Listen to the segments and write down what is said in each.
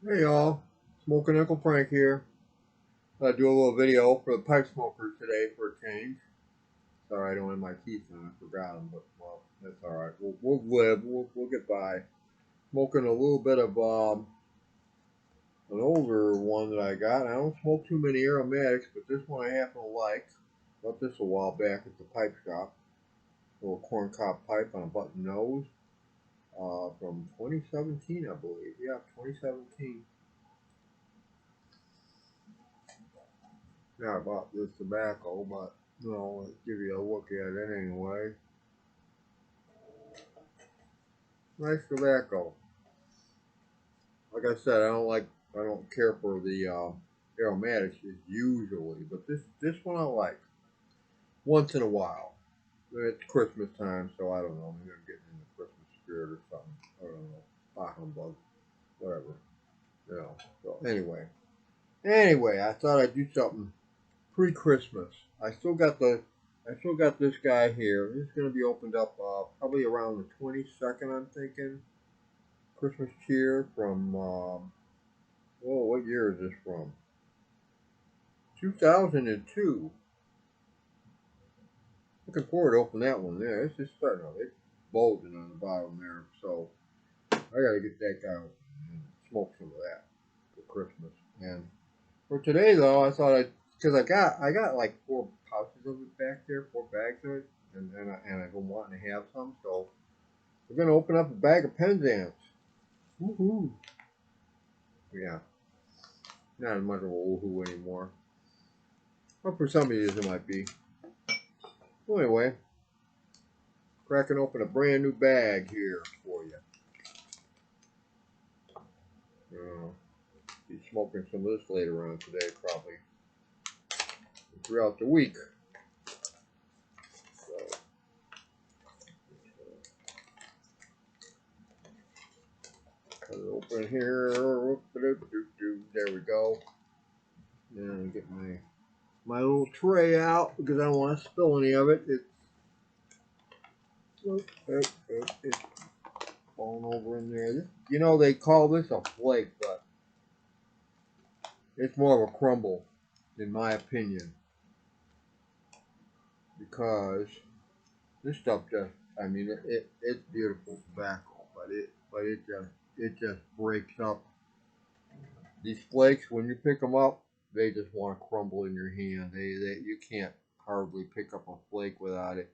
Hey y'all, Smoking Uncle Frank here. I do a little video for the pipe smokers today for a change. Sorry I don't have my teeth in, I forgot them, but well, that's alright. We'll live, we'll get by. Smoking a little bit of an older one that I got. I don't smoke too many aromatics, but this one I happen to like. Got this a while back at the pipe shop. A little corncob pipe on a button nose from 2017, I believe. Yeah, 2017. Yeah, I bought this tobacco, but no, let's give you a look at it anyway. Nice tobacco. Like I said, I don't care for the aromatics usually, but this one I like once in a while. It's Christmas time, so I don't know. Maybe I'm getting in the Christmas spirit or something. I don't know. Bah humbug, whatever. You know. So anyway, I thought I'd do something pre-Christmas. I still got this guy here. This is gonna be opened up probably around the 22nd. I'm thinking. Christmas cheer from oh, what year is this from? 2002. Looking forward to open that one there. It's just starting out. It's bulging on the bottom there, so I gotta get that guy open and smoke some of that for Christmas. And for today though, I thought because I got like 4 pouches of it back there, 4 bags of it, I've been wanting to have some, so we're gonna open up a bag of Penzance. Woohoo! Yeah, not as much of a woohoo anymore, but for some of you it might be. Well, anyway, cracking open a brand new bag here for you. Be smoking some of this later on today, probably throughout the week. So, cut it open here. There we go. And get my little tray out because I don't want to spill any of it. It's falling over in there. You know, they call this a flake, but it's more of a crumble, in my opinion, because this stuff just, I mean, it's beautiful tobacco, it just breaks up. These flakes, when you pick them up, they just want to crumble in your hand. You can't hardly pick up a flake without it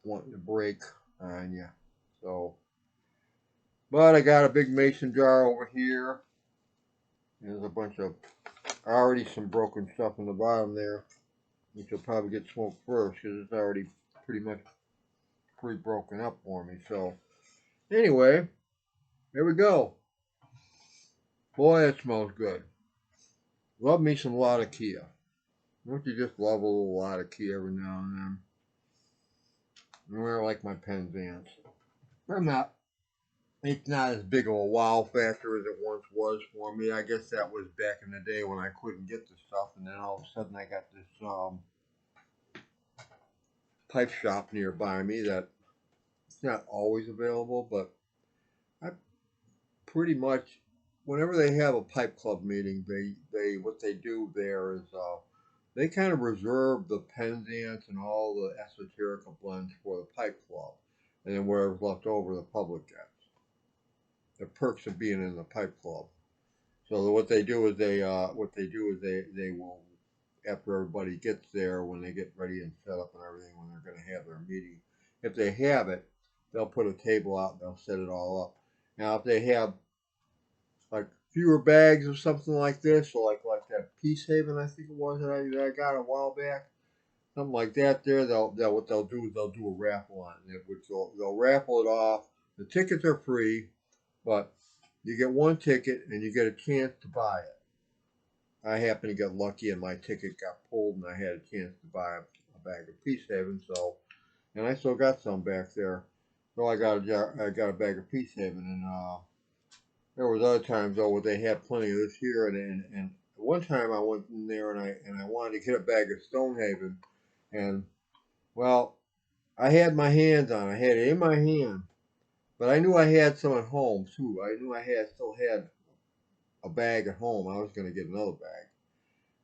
wanting to break on you. So, but I got a big mason jar over here. There's a bunch of already some broken stuff in the bottom there, which will probably get smoked first because it's already pretty much pretty broken up for me. So anyway, there we go. Boy, it smells good. Love me some Latakia. Don't you just love a little Latakia every now and then? I wear like my Penzance. I'm not. It's not as big of a wow factor as it once was for me. I guess that was back in the day when I couldn't get the stuff, and then all of a sudden I got this pipe shop nearby me that it's not always available, but I pretty much whenever they have a pipe club meeting, they what they do there is they kind of reserve the Penzance and all the esoterica blends for the pipe club, and then whatever's left over, the public gets. The perks of being in the pipe club. So what they do is they will, after everybody gets there, when they get ready and set up and everything, when they're going to have their meeting, if they have it, they'll put a table out and they'll set it all up. Now if they have like fewer bags or something like this, or like that Peace Haven I think it was that I got a while back, something like that. There, they'll what they'll do is they'll do a raffle on it, which they'll raffle it off. The tickets are free, but you get one ticket and you get a chance to buy it. I happened to get lucky and my ticket got pulled and I had a chance to buy a bag of Peace Haven. So, and I still got some back there. So I got a bag of Peace Haven, and there was other times though where they had plenty of this here, and one time I went in there and I wanted to get a bag of Stonehaven, and well, I had my hands on, I had it in my hand, But I knew I had some at home too. I knew I still had a bag at home. I was going to get another bag.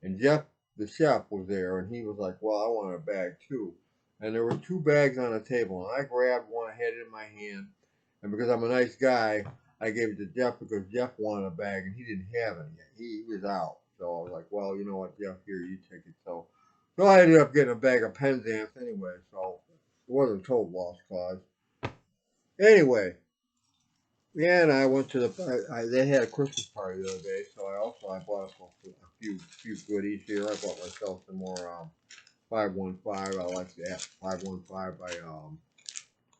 And Jeff, the chef, was there, and he was like, "Well, I want a bag too." And there were two bags on the table, and I grabbed one. I had it in my hand, and because I'm a nice guy, I gave it to Jeff because Jeff wanted a bag, and he didn't have any yet. He was out, so I was like, "Well, you know what, Jeff? Here, you take it." So I ended up getting a bag of Penzance anyway. So it wasn't a total lost cause. Anyway, yeah, and I went to they had a Christmas party the other day, so I bought a few goodies here. I bought myself some more 515. I like that 515 by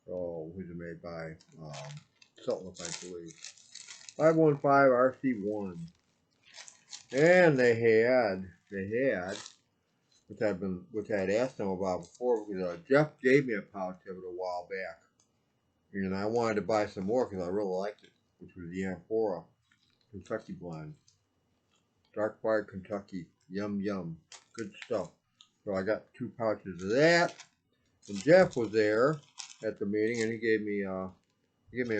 who's it made by Sutliff, I believe. 515 RC1, and they had which I'd asked them about before because Jeff gave me a pouch of it a while back, and I wanted to buy some more because I really liked it, which was the Amphora Kentucky blend. Dark Fire Kentucky. Yum, yum. Good stuff. So I got 2 pouches of that. And Jeff was there at the meeting, and he gave me a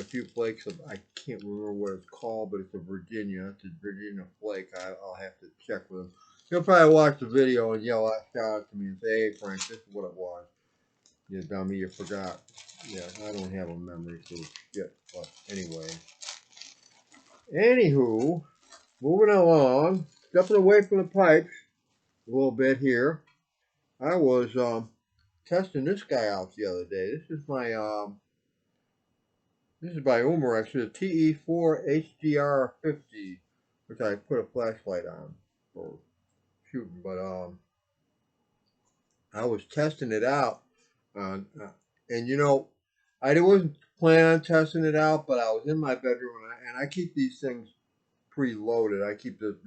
few flakes of, I can't remember what it's called, but it's a Virginia. It's a Virginia flake. I'll have to check with him. He'll probably watch the video and yell out, shout out to me and say, "Hey, Frank, this is what it was. You dummy, you forgot." Yeah, I don't have a memory for shit. But anyway. Anywho, moving along, stepping away from the pipes a little bit here. I was testing this guy out the other day. This is by Umarex, the TE4 HDR50, which I put a flashlight on for shooting. But I was testing it out, and I wasn't planning on testing it out, but I was in my bedroom, and I keep these things preloaded. I keep the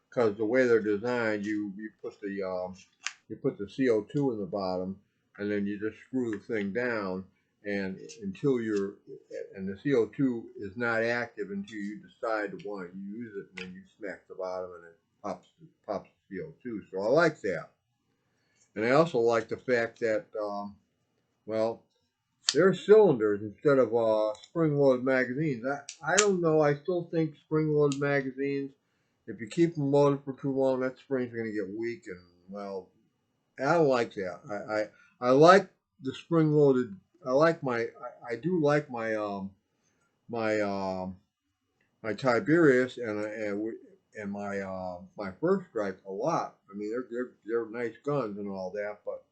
because the way they're designed, you put the CO2 in the bottom, and then you just screw the thing down, and the CO2 is not active until you decide to want to use it, and then you smack the bottom, and it pops the CO2. So I like that, and I also like the fact that well, they're cylinders instead of spring-loaded magazines. I don't know. I still think spring-loaded magazines, if you keep them loaded for too long, that spring's going to get weak. And, well, I don't like that. I like the spring-loaded. I do like my my Tiberius and my First Strike a lot. I mean, they're nice guns and all that, but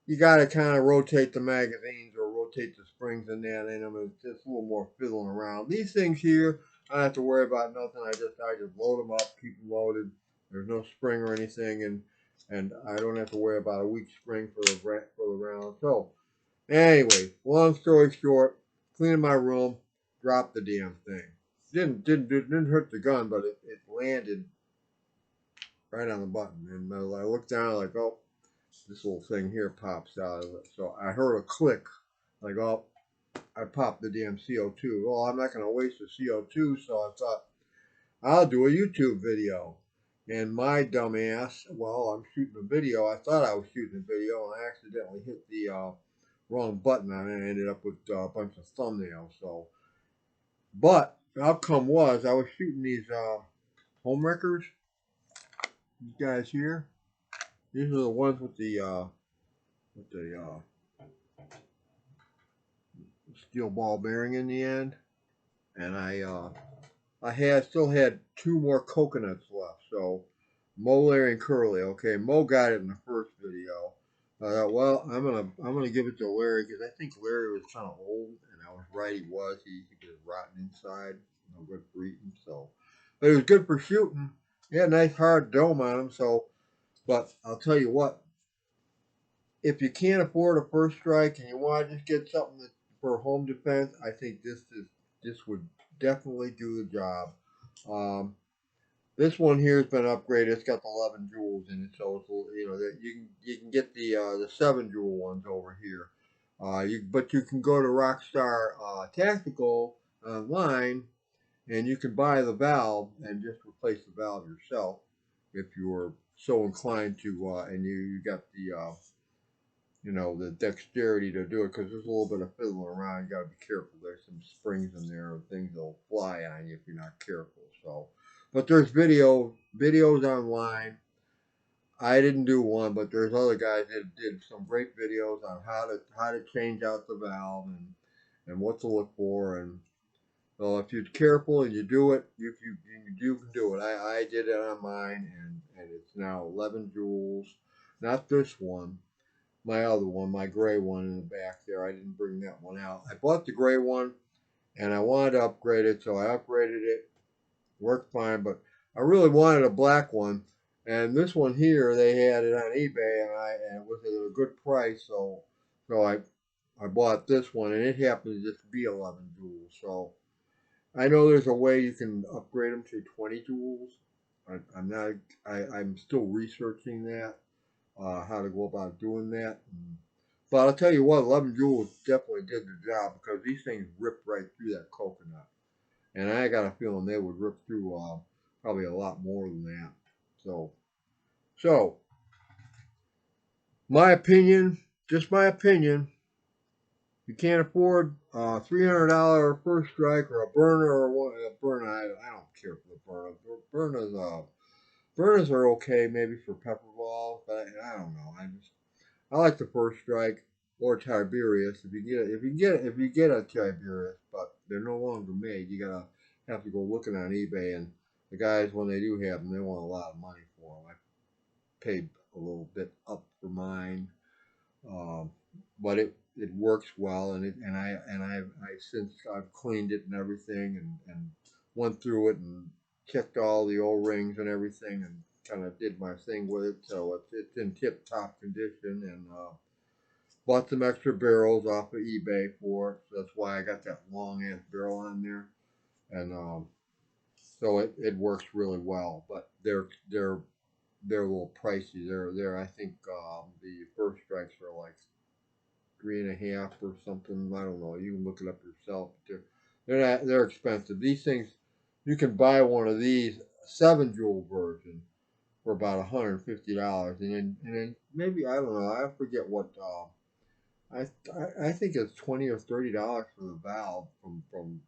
you got to kind of rotate the magazines or rotate the springs in there, and it's just a little more fiddling around. These things here, I don't have to worry about nothing. I just load them up, keep them loaded. There's no spring or anything, and I don't have to worry about a weak spring for the round. So anyway, long story short, cleaning my room, dropped the damn thing. Didn't hurt the gun, but it landed right on the button, and I looked down like, oh, this little thing here pops out of it. So I heard a click, like, oh, I popped the damn CO2. Well, I'm not going to waste the CO2, so I thought, I'll do a YouTube video. And my dumbass, well, I'm shooting a video. I thought I was shooting a video, and I accidentally hit the wrong button on it, and I ended up with a bunch of thumbnails. But the outcome was I was shooting these home wreckers. These guys here. These are the ones with the steel ball bearing in the end, and I still had 2 more coconuts left. So Mo, Larry, and Curly. Okay, Mo got it in the first video. I thought, well, I'm gonna give it to Larry because I think Larry was kind of old, and I was right. He was. He was rotten inside. No good for eating. So, but it was good for shooting. He had a nice hard dome on him. So, but I'll tell you what, if you can't afford a First Strike and you want to just get something for home defense, I think this would definitely do the job. Um, this one here has been upgraded. It's got the 11 jewels in it, so it's, that you can get the 7 jewel ones over here. But you can go to Rockstar Tactical online and you can buy the valve and just replace the valve yourself if you're so inclined to. And you got you know, the dexterity to do it, because there's a little bit of fiddling around. You got to be careful. There's some springs in there, and things will fly on you if you're not careful. So, but there's videos online. I didn't do one, but there's other guys that did some great videos on how to change out the valve and what to look for. And so if you're careful and you do it, you can do it. I did it on mine, and it's now 11 joules. Not this one, my other one, my gray one in the back there. I didn't bring that one out. I bought the gray one, and I wanted to upgrade it, so I upgraded it. Worked fine, but I really wanted a black one. And this one here, they had it on eBay, and it was at a good price, so I bought this one, and it happened to just be 11 joules. So I know there's a way you can upgrade them to 20 joules. I'm not. I'm still researching that, how to go about doing that. But I'll tell you what, 11 joules definitely did the job, because these things ripped right through that coconut, and I got a feeling they would rip through probably a lot more than that. So, so my opinion, just my opinion. You can't afford a $300 first strike or a burner or a burner. I don't care for the burner. Burners are okay maybe for pepper balls, but I don't know. I like the first strike or Tiberius if you get a Tiberius, but they're no longer made. You gotta have to go looking on eBay, and the guys, when they do have them, they want a lot of money for them. I paid a little bit up for mine, um, but it works well, and I since I've cleaned it and everything, and went through it and checked all the O rings and everything, and kind of did my thing with it, so it's in tip top condition, and bought some extra barrels off of eBay for it. So that's why I got that long ass barrel on there, and so it works really well. But they're a little pricey. They're I think the first strikes are like 3.5 or something. I don't know. You can look it up yourself. They're expensive. These things, you can buy one of these 7 joule version for about $150, and then maybe, I don't know. I forget what. I think it's 20 or $30 for the valve from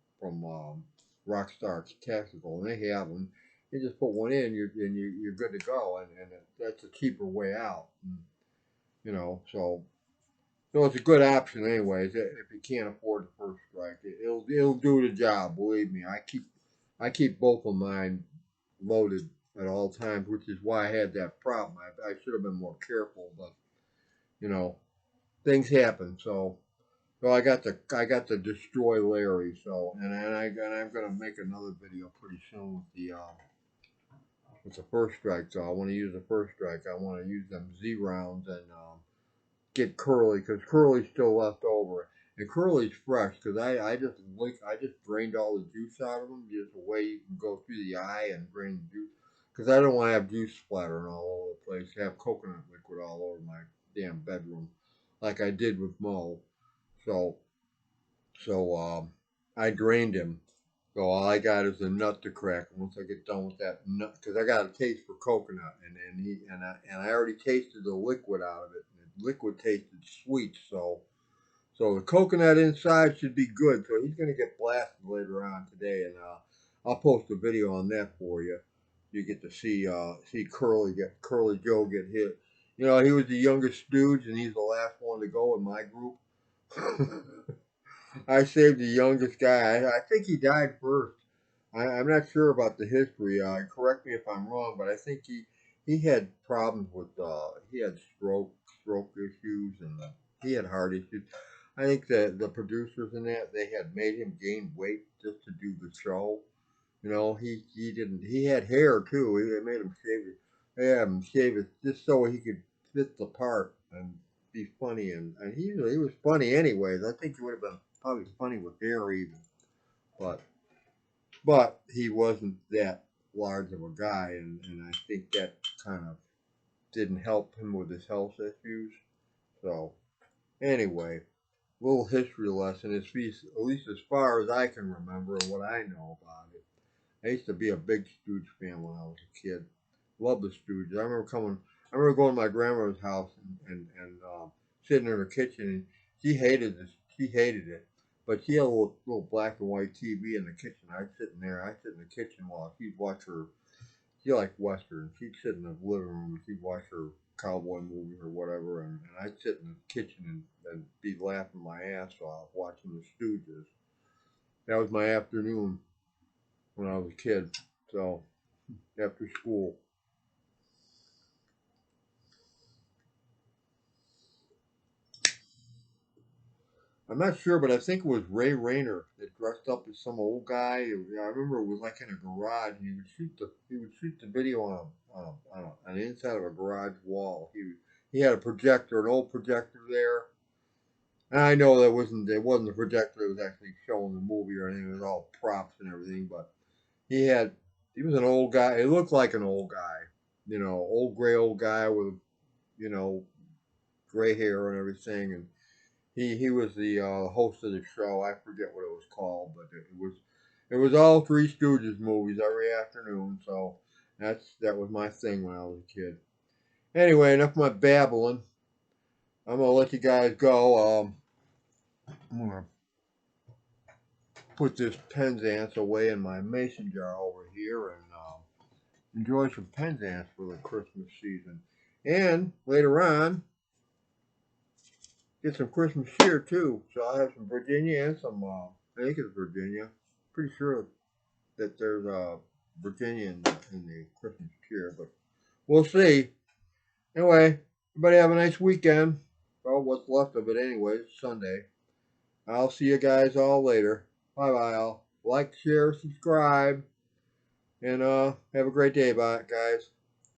Rockstar Tactical, and they have them. You just put one in, you're good to go, and that's a cheaper way out. And, you know, so it's a good option, anyways. If you can't afford the first strike, it'll do the job. Believe me, I keep both of mine loaded at all times, which is why I had that problem. I should have been more careful, but you know, things happen. So I got the Destroy Larry. So and I'm gonna make another video pretty soon with the first strike. So I want to use the first strike. I want to use them Z rounds and get Curly, because Curly's still left over, and Curly's fresh because I just drained all the juice out of them. Just a way you can go through the eye and drain the juice, because I don't want to have juice splattering all over the place. Have coconut liquid all over my damn bedroom, like I did with Mo. So so I drained him. So all I got is a nut to crack. And once I get done with that nut, because I got a taste for coconut, and I already tasted the liquid out of it. And the liquid tasted sweet, so the coconut inside should be good. So he's gonna get blasted later on today, and I'll post a video on that for you. You get to see Curly Joe get hit. You know, he was the youngest stooge, and he's the last one to go in my group. I saved the youngest guy. I think he died first. I'm not sure about the history. Correct me if I'm wrong, but I think he had problems with he had stroke issues, and he had heart issues. I think the producers in that, they had made him gain weight just to do the show. You know, he didn't. He had hair too. They made him shave it. They had him shave it just so he could fit the part and be funny. And he was funny anyways. I think he would have been probably funny with hair even, but he wasn't that large of a guy, and I think that kind of didn't help him with his health issues. So anyway, little history lesson, at least as far as I can remember and what I know about it. I used to be a big Stooge fan when I was a kid. Loved the Stooges. I remember going to my grandmother's house, and sitting in her kitchen, and she hated this. She hated it, but she had a little black and white TV in the kitchen. I'd sit in there. I'd sit in the kitchen while she'd watch her. She liked westerns. She'd sit in the living room and she'd watch her cowboy movie or whatever, and I'd sit in the kitchen and be laughing my ass off watching the Stooges. That was my afternoon when I was a kid. So after school. I'm not sure, but I think it was Ray Rayner that dressed up as some old guy. I remember it was like in a garage, and he would shoot the video on the inside of a garage wall. He had a projector, an old projector there. And I know that wasn't it wasn't the projector that was actually showing the movie or anything. It was all props and everything, but he was an old guy. He looked like an old guy, old gray old guy with you know gray hair and everything, and he was the host of the show. I forget what it was called, but it was all Three Stooges movies every afternoon. So that was my thing when I was a kid. Anyway, enough of my babbling. I'm gonna let you guys go. I'm gonna put this Penzance away in my mason jar over here and enjoy some Penzance for the Christmas season. And later on, get some Christmas cheer too. So I'll have some Virginia and some, I think it's Virginia. Pretty sure that there's Virginia in the Christmas cheer, but we'll see. Anyway, everybody have a nice weekend. Well, what's left of it anyway. It's Sunday. I'll see you guys all later. Bye bye all. Like, share, subscribe, and have a great day, bye guys.